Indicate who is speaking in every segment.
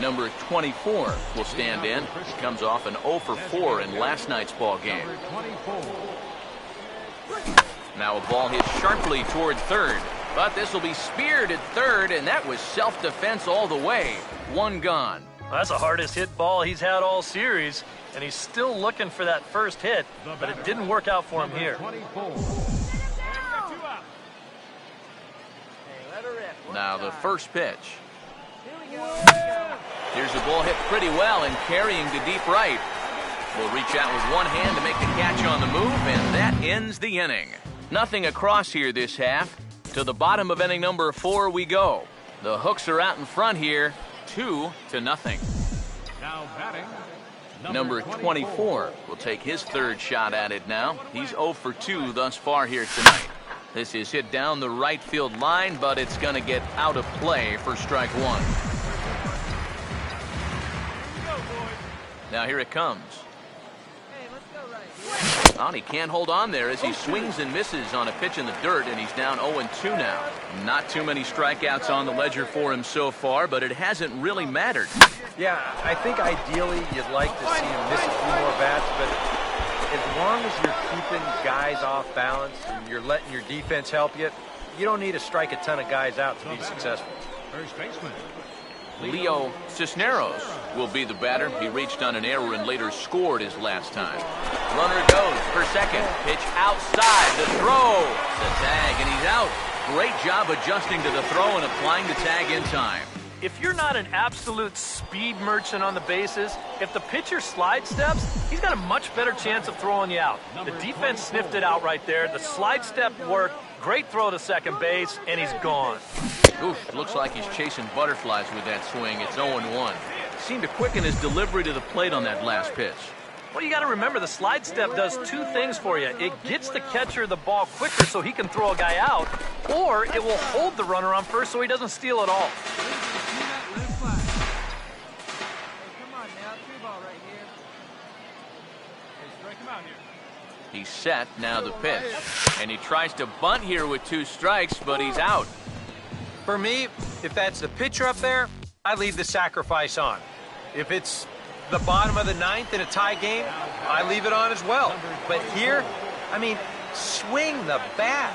Speaker 1: Number 24 will stand in. He comes off an 0 for 4 in last night's ball game. Now a ball hit sharply toward third, but this will be speared at third, and that was self-defense all the way. One gone.
Speaker 2: Well, that's the hardest hit ball he's had all series, and he's still looking for that first hit, but it didn't work out for him here.
Speaker 1: Now the first pitch. Here's the ball hit pretty well and carrying to deep right. Will reach out with one hand to make the catch on the move, and that ends the inning. Nothing across here this half. To the bottom of inning number 4 we go. The Hooks are out in front here, 2-0.
Speaker 3: Now batting,
Speaker 1: Number 24 will take his third shot at it now. He's 0 for 2 thus far here tonight. This is hit down the right field line, but it's going to get out of play for strike one. Now here it comes. Oh, and he can't hold on there as he swings and misses on a pitch in the dirt, and he's down 0-2 now. Not too many strikeouts on the ledger for him so far, but it hasn't really mattered.
Speaker 4: Yeah, I think ideally you'd like to see him miss a few more bats, but as long as you're keeping guys off balance and you're letting your defense help you, you don't need to strike a ton of guys out to be successful.
Speaker 3: first baseman.
Speaker 1: Leo Cisneros will be the batter. He reached on an error and later scored his last time. Runner goes for second. Pitch outside. The throw. The tag, and he's out. Great job adjusting to the throw and applying the tag in time.
Speaker 2: If you're not an absolute speed merchant on the bases, if the pitcher slide steps, he's got a much better chance of throwing you out. The defense sniffed it out right there. The slide step worked. Great throw to second base, and he's gone.
Speaker 1: Oof, looks like he's chasing butterflies with that swing. It's 0-1. Seemed to quicken his delivery to the plate on that last pitch.
Speaker 2: Well, you got to remember the slide step does two things for you. It gets the catcher the ball quicker so he can throw a guy out, or it will hold the runner on first so he doesn't steal it all.
Speaker 1: He's set, now the pitch. And he tries to bunt here with 2 strikes, but he's out.
Speaker 4: For me, if that's the pitcher up there, I leave the sacrifice on. If it's the bottom of the 9th in a tie game, I leave it on as well. But here, I mean, swing the bat.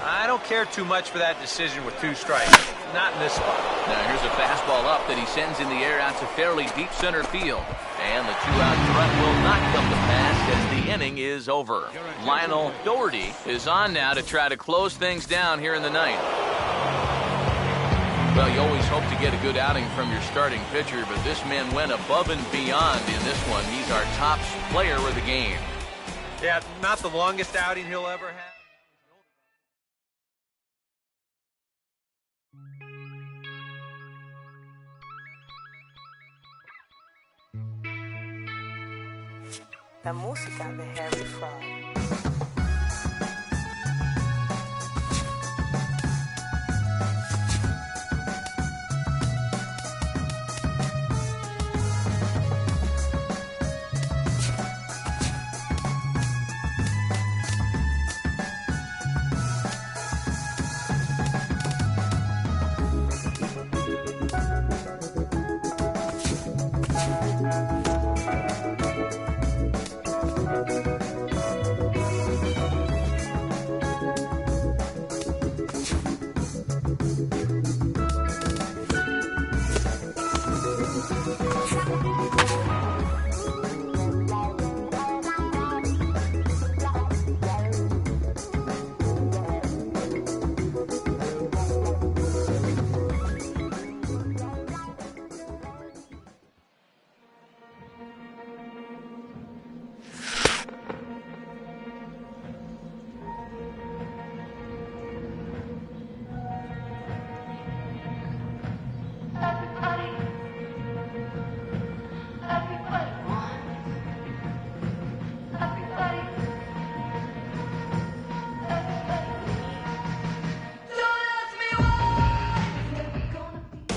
Speaker 4: I don't care too much for that decision with 2 strikes. Not in this spot.
Speaker 1: Now here's a fastball up that he sends in the air out to fairly deep center field. And the 2-out threat will not come to pass as the inning is over. Lionel Doherty is on now to try to close things down here in the 9th. Well, you always hope to get a good outing from your starting pitcher, but this man went above and beyond in this one. He's our top player of the game.
Speaker 4: Yeah, not the longest outing he'll ever have.
Speaker 5: La música de Harry Fraud.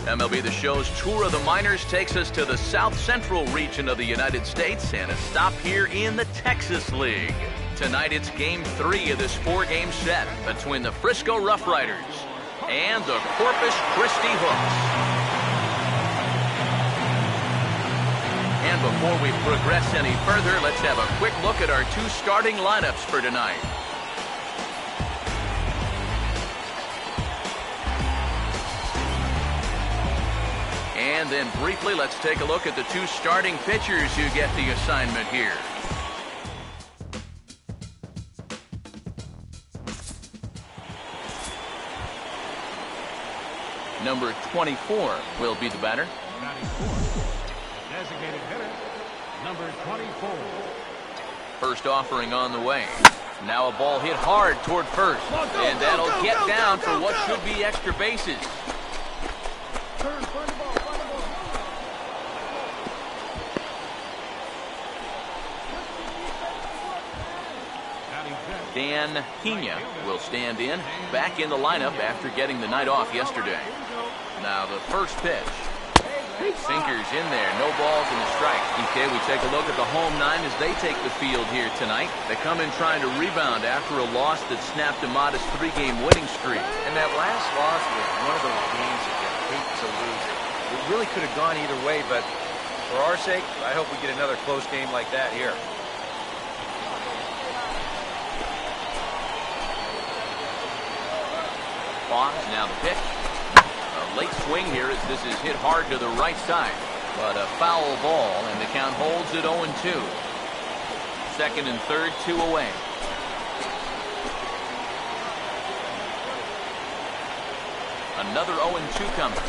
Speaker 1: MLB The Show's Tour of the Minors takes us to the South Central region of the United States and a stop here in the Texas League. Tonight it's Game 3 of this 4-game set between the Frisco Rough Riders and the Corpus Christi Hooks. before we progress any further, let's have a quick look at our 2 starting lineups for tonight. And then briefly, let's take a look at the 2 starting pitchers who get the assignment here. Number 24 will be the batter.
Speaker 3: Batting fourth, designated hitter, number 24.
Speaker 1: First offering on the way. Now a ball hit hard toward first. And that'll get down for what should be extra bases. Dan Pena will stand in, back in the lineup after getting the night off yesterday. Now the first pitch. Sinkers in there, no balls and a strike. Okay, we take a look at the home 9 as they take the field here tonight. They come in trying to rebound after a loss that snapped a modest 3-game winning streak.
Speaker 4: And that last loss was one of those games that you hate to lose. It really could have gone either way, but for our sake, I hope we get another close game like that here.
Speaker 1: Pause, now the pitch. A late swing here as this is hit hard to the right side. But a foul ball, and the count holds at 0-2. Second and third, 2 away. Another 0-2 coming.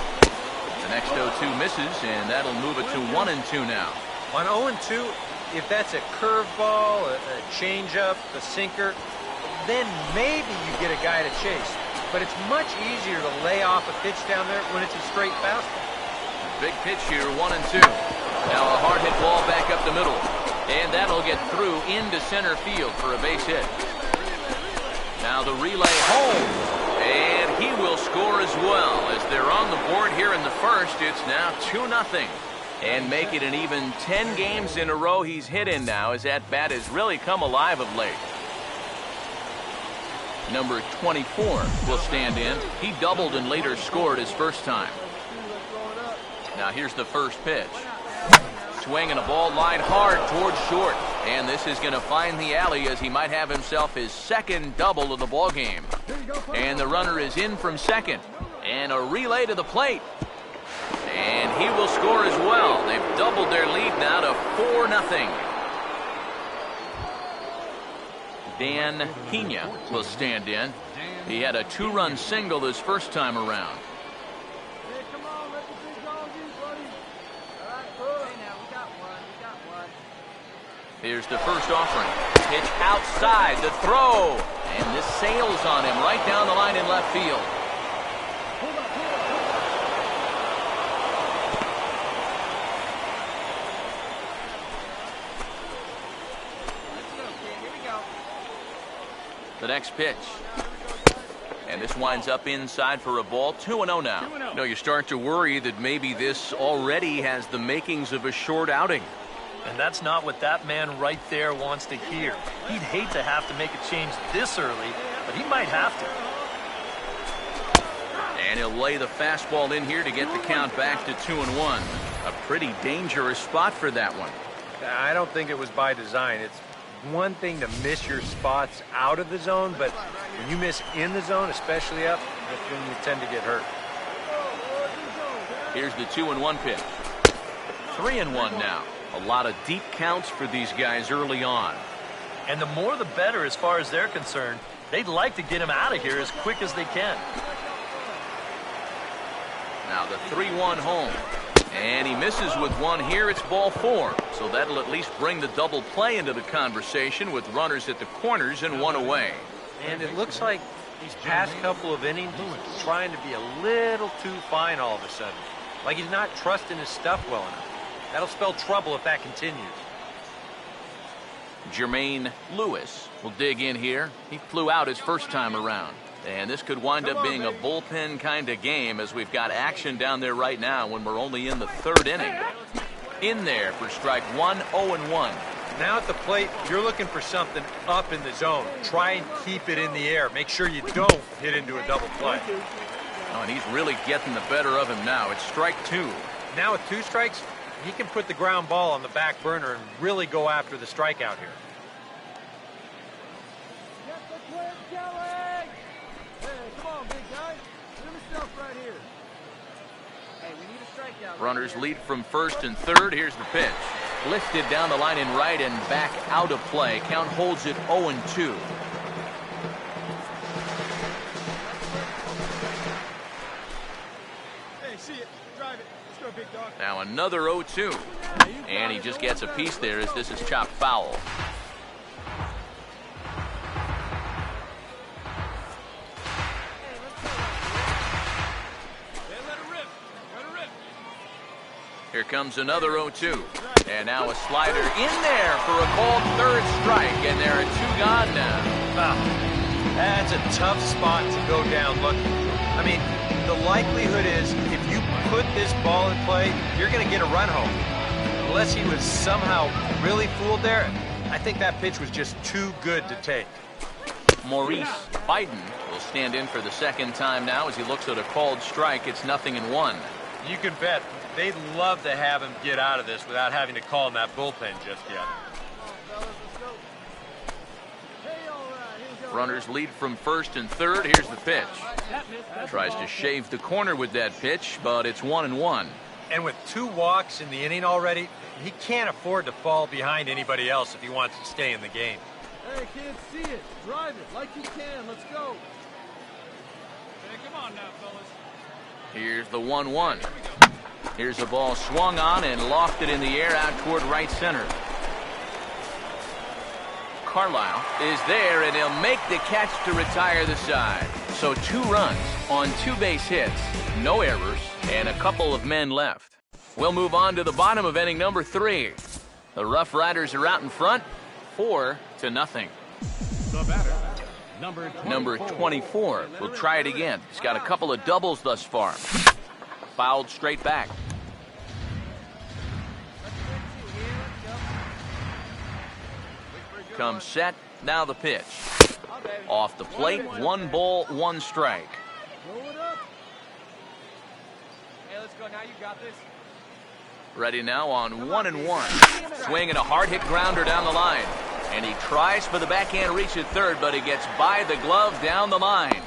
Speaker 1: The next 0-2 misses, and that'll move it to 1-2 now.
Speaker 4: On 0-2, if that's a curveball, a changeup, a sinker, then maybe you get a guy to chase. But it's much easier to lay off a pitch down there when it's a straight fastball.
Speaker 1: Big pitch here, 1-2. Now a hard hit ball back up the middle. And that'll get through into center field for a base hit. Now the relay home. And he will score as well. As they're on the board here in the first, it's now 2-0. And make it an even 10 games in a row he's hit in now, as that bat has really come alive of late. Number 24 will stand in. He doubled and later scored his first time. Now here's the first pitch. Swinging a ball line hard towards short. And this is going to find the alley as he might have himself his second double of the ball game. And the runner is in from second. And a relay to the plate. And he will score as well. They've doubled their lead now to 4-0. Dan Pena will stand in. He had a 2-run single his first time around. Here's the first offering. Pitch outside, the throw. And this sails on him right down the line in left field. The next pitch. And this winds up inside for a ball. 2-0 now. No, you start to worry that maybe this already has the makings of a short outing.
Speaker 2: And that's not what that man right there wants to hear. He'd hate to have to make a change this early, but he might have to.
Speaker 1: And he'll lay the fastball in here to get the count back to 2-1. A pretty dangerous spot for that one.
Speaker 4: I don't think it was by design. It's one thing to miss your spots out of the zone, but when you miss in the zone, especially up, that's when you tend to get hurt.
Speaker 1: Here's the 2-1 pitch. 3-1 now. A lot of deep counts for these guys early on.
Speaker 2: And the more the better as far as they're concerned. They'd like to get him out of here as quick as they can.
Speaker 1: Now the 3-1 home. And he misses with one here. It's ball 4. So that'll at least bring the double play into the conversation with runners at the corners and one away.
Speaker 4: And it looks like these past couple of innings he's trying to be a little too fine all of a sudden. Like he's not trusting his stuff well enough. That'll spell trouble if that continues.
Speaker 1: Jermaine Lewis will dig in here. He flew out his first time around. And this could wind up being a bullpen kind of game as we've got action down there right now when we're only in the third inning. In there for strike 1, 0-1.
Speaker 4: Now at the plate, you're looking for something up in the zone. Try and keep it in the air. Make sure you don't hit into a double play.
Speaker 1: Oh, and he's really getting the better of him now. It's strike 2.
Speaker 4: Now with 2 strikes, he can put the ground ball on the back burner and really go after the strikeout here.
Speaker 1: Runners lead from first and third. Here's the pitch. Lifted down the line in right and back out of play. Count holds it 0-2. Now another 0-2. And he just gets a piece there as this is chopped foul. Here comes another 0-2. And now a slider in there for a called third strike. And there are two gone now.
Speaker 4: That's a tough spot to go down looking. I mean, the likelihood is if you put this ball in play, you're going to get a run home. Unless he was somehow really fooled there, I think that pitch was just too good to take.
Speaker 1: Maurice Biden will stand in for the second time now as he looks at a called strike. It's 0-1.
Speaker 4: You can bet they'd love to have him get out of this without having to call in that bullpen just yet.
Speaker 1: Runners lead from first and third. Here's the pitch. Tries to shave the corner with that pitch, but it's 1-1.
Speaker 4: And with 2 walks in the inning already, he can't afford to fall behind anybody else if he wants to stay in the game.
Speaker 6: Hey, kids, see it. Drive it like you can. Let's go. Hey, come on now, fellas.
Speaker 1: Here's the 1-1. Here's the ball swung on and lofted in the air out toward right center. Carlisle is there, and he'll make the catch to retire the side. So 2 runs on 2 base hits, no errors, and a couple of men left. We'll move on to the bottom of inning number 3. The Rough Riders are out in front, 4-0.
Speaker 3: The batter,
Speaker 1: Number 24 will try it again. He's got a couple of doubles thus far. Fouled straight back. Comes set, now the pitch. Off the plate, 1 ball, 1 strike.
Speaker 6: Hey, let's go. Now you got this.
Speaker 1: Ready now on 1-1. Swing and a hard hit grounder down the line. And he tries for the backhand reach at third, but he gets by the glove down the line.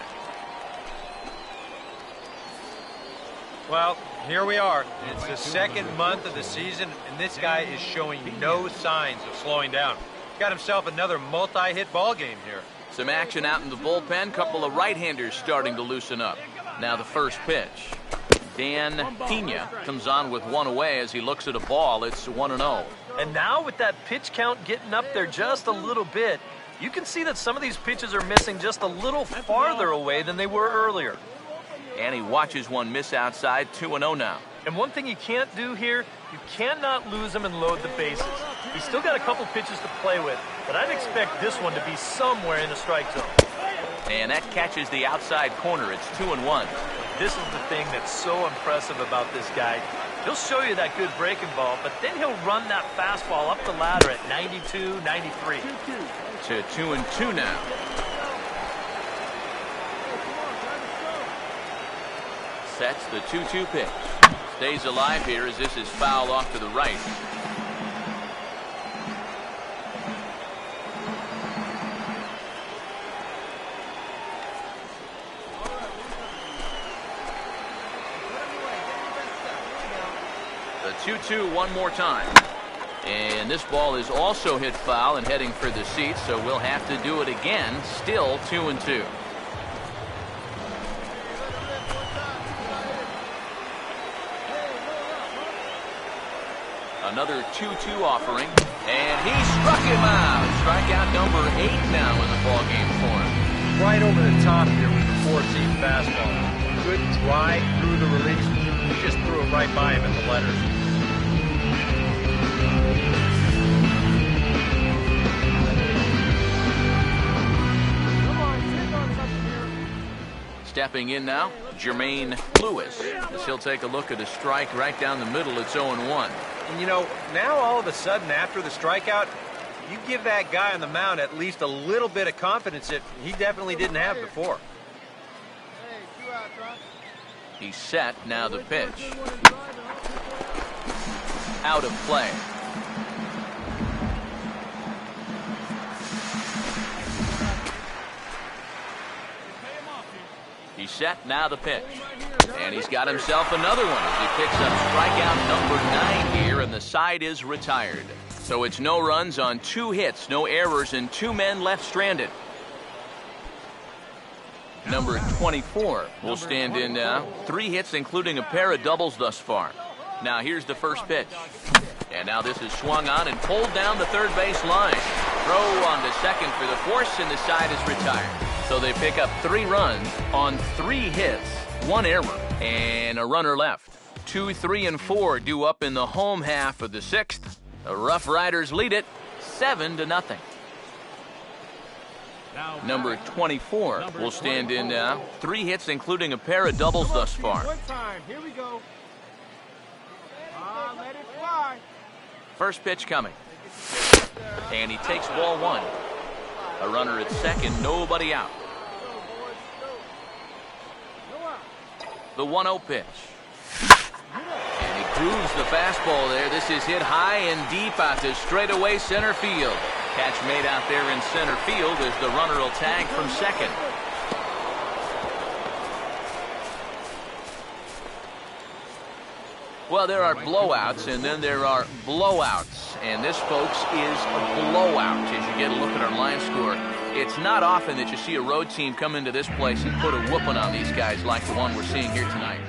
Speaker 4: Well, here we are. It's the second month of the season, and this guy is showing no signs of slowing down. Got himself another multi-hit ball game here.
Speaker 1: Some action out in the bullpen. Couple of right-handers starting to loosen up. Now the first pitch. Dan Pena comes on with 1 away as he looks at a ball. It's 1-0.
Speaker 2: And now with that pitch count getting up there just a little bit, you can see that some of these pitches are missing just a little farther away than they were earlier.
Speaker 1: And he watches one miss outside. 2-0 now.
Speaker 2: And one thing you can't do here, you cannot lose him and load the bases. He's still got a couple pitches to play with, but I'd expect this one to be somewhere in the strike zone.
Speaker 1: And that catches the outside corner. It's 2-1.
Speaker 2: This is the thing that's so impressive about this guy. He'll show you that good breaking ball, but then he'll run that fastball up the ladder at 92, 93.
Speaker 1: To 2-2 now. Sets the 2-2 pitch. Stays alive here as this is fouled off to the right. The 2-2 one more time. And this ball is also hit foul and heading for the seats, so we'll have to do it again. Still 2-2. Another 2-2 offering, and he struck him out. Strikeout number 8 now in the ballgame for him.
Speaker 4: Right over the top here with the 4-seam fastball. Good drive through the release. He just threw it right by him in the letters.
Speaker 1: Stepping in now, Jermaine Lewis, as he'll take a look at a strike right down the middle. It's 0-1.
Speaker 4: And you know, now all of a sudden after the strikeout, you give that guy on the mound at least a little bit of confidence that he definitely didn't have before.
Speaker 1: He's set, now the pitch. out of play. He's set, now the pitch. And he's got himself another one as he picks up strikeout number 9 here, and the side is retired. So it's no runs on 2 hits, no errors, and 2 men left stranded. Number 24 will stand in now. 3 hits, including a pair of doubles thus far. Now here's the first pitch. And now this is swung on and pulled down the third base line. Throw on to second for the force, and the side is retired. So they pick up 3 runs on 3 hits, 1 error, and a runner left. 2, 3, and 4 due up in the home half of the 6th. The Rough Riders lead it 7-0. Number 24 will stand in now. 3 hits, including a pair of doubles thus far.
Speaker 6: Here we go. Let it fly.
Speaker 1: First pitch coming. And he takes ball 1. A runner at second, nobody out. The 1-0 pitch. And he grooves the fastball there. This is hit high and deep out to straightaway center field. Catch made out there in center field as the runner will tag from second. Well, there are blowouts, and then there are blowouts. And this, folks, is a blowout as you get a look at our line score. It's not often that you see a road team come into this place and put a whooping on these guys like the one we're seeing here tonight.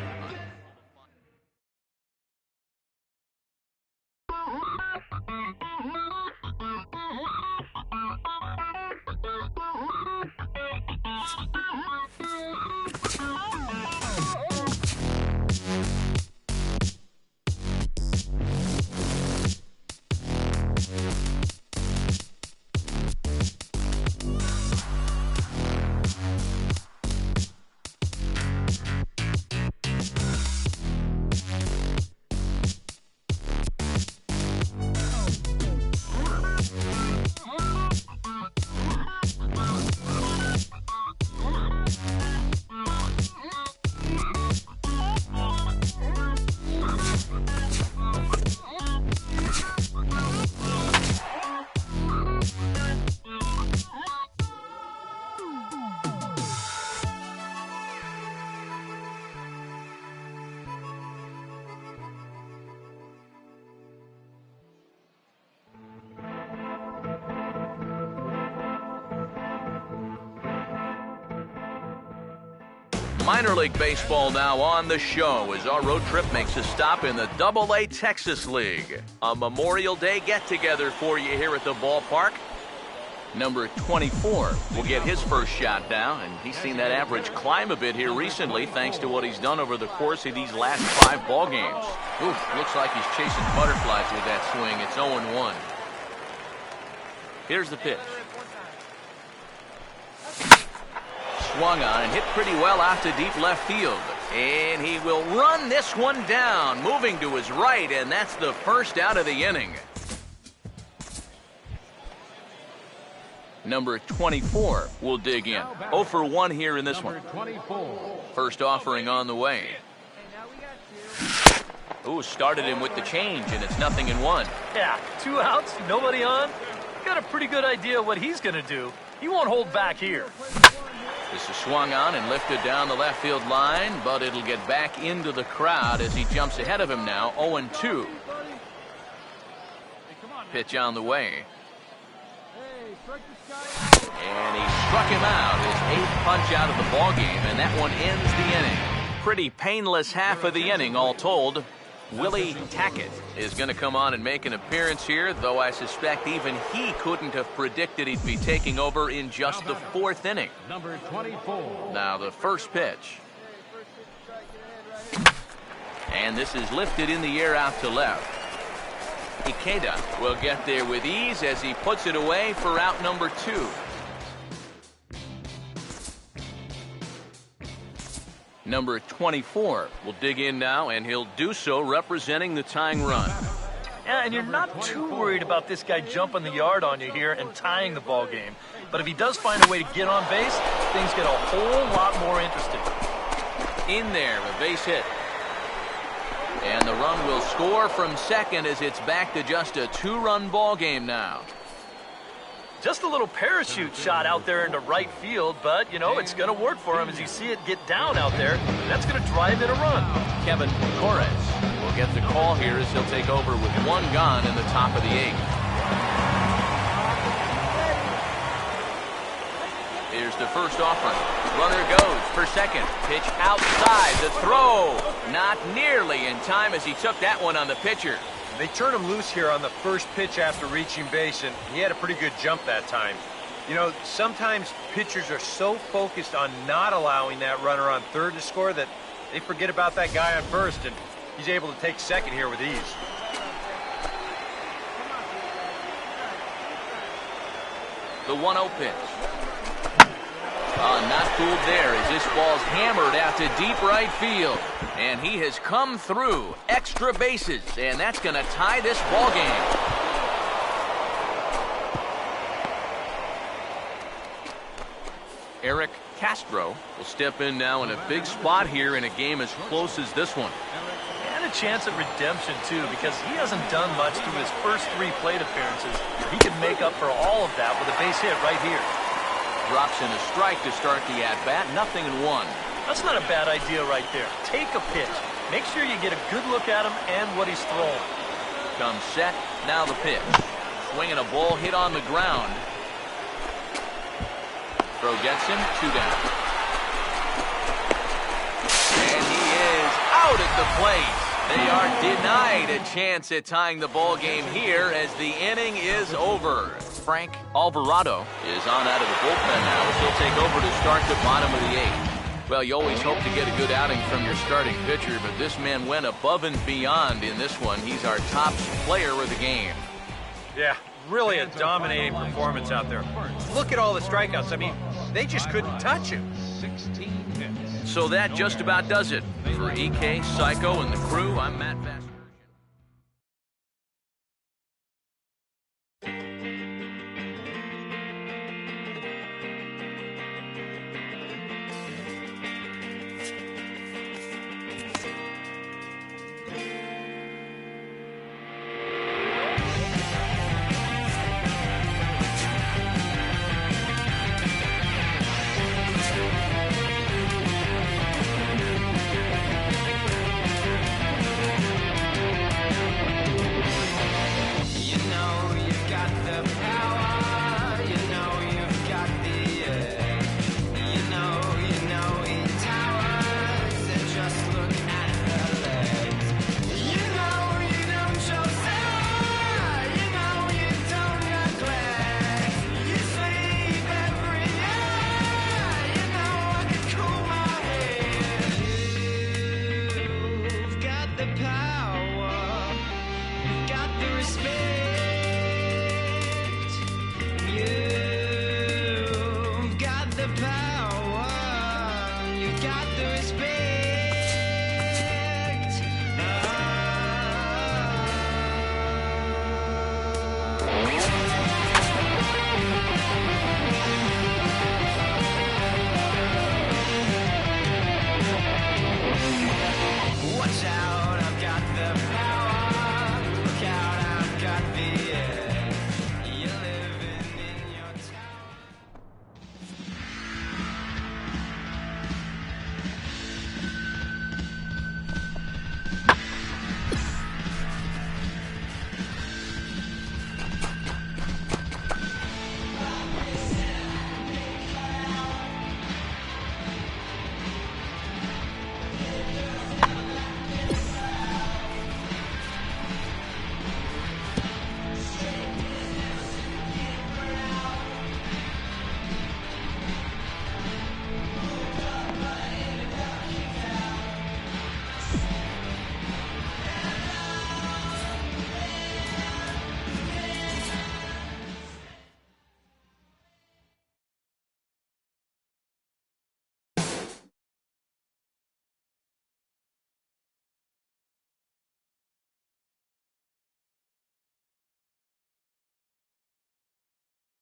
Speaker 1: Minor League Baseball now on the show as our road trip makes a stop in the Double-A Texas League. A Memorial Day get-together for you here at the ballpark. Number 24 will get his first shot now, and he's seen that average climb a bit here recently thanks to what he's done over the course of these last 5 ball games. Oof, looks like he's chasing butterflies with that swing. It's 0-1. Here's the pitch. Swung on and hit pretty well out to deep left field. And he will run this one down, moving to his right, and that's the first out of the inning. Number 24 will dig in. 0 for 1 here in this one. First offering on the way. Ooh, started him with the change, and it's 0-1.
Speaker 2: Yeah, 2 outs, nobody on. Got a pretty good idea what he's going to do. He won't hold back here.
Speaker 1: This is swung on and lifted down the left field line, but it'll get back into the crowd as he jumps ahead of him now, 0-2. Pitch on the way. And he struck him out, his 8th punch out of the ball game, and that one ends the inning. Pretty painless half of the inning, all told. Willie Tackett is going to come on and make an appearance here, though I suspect even he couldn't have predicted he'd be taking over in just the 4th inning.
Speaker 6: Number 24.
Speaker 1: Now the first pitch. And this is lifted in the air out to left. Ikeda will get there with ease as he puts it away for out number 2. Number 24 will dig in now, and he'll do so representing the tying run.
Speaker 2: Yeah, and you're not too worried about this guy jumping the yard on you here and tying the ball game. But if he does find a way to get on base, things get a whole lot more interesting.
Speaker 1: In there, a base hit. And the run will score from second as it's back to just a 2-run ball game now.
Speaker 2: Just a little parachute shot out there into right field, but, you know, it's going to work for him as you see it get down out there. That's going to drive in a run.
Speaker 1: Kevin Torres will get the call here as he'll take over with 1 gone in the top of the 8th. Here's the first offering. Runner goes for second. Pitch outside. The throw not nearly in time as he took that one on the pitcher.
Speaker 4: They turned him loose here on the first pitch after reaching base, and he had a pretty good jump that time. You know, sometimes pitchers are so focused on not allowing that runner on third to score that they forget about that guy on first, and he's able to take second here with ease.
Speaker 1: The 1-0 pitch. Not fooled there as this ball's hammered out to deep right field. And he has come through extra bases, and that's going to tie this ball game. Eric Castro will step in now in a big spot here in a game as close as this one.
Speaker 2: And a chance at redemption, too, because he hasn't done much through his first 3 plate appearances. He can make up for all of that with a base hit right here.
Speaker 1: Drops in a strike to start the at-bat, 0-1.
Speaker 2: That's not a bad idea right there. Take a pitch. Make sure you get a good look at him and what he's throwing.
Speaker 1: Comes set, now the pitch. Swinging a ball hit on the ground. Throw gets him, 2 down. And he is out at the plate. They are denied a chance at tying the ball game here as the inning is over. Frank Alvarado is on out of the bullpen now as he'll take over to start the bottom of the 8th. Well, you always hope to get a good outing from your starting pitcher, but this man went above and beyond in this one. He's our top player of the game.
Speaker 4: Yeah, really a dominating performance out there. Look at all the strikeouts. I mean, they just couldn't touch him.
Speaker 3: 16 hits.
Speaker 1: So that just about does it. For EK, Psycho, and the crew, I'm Matt Bass.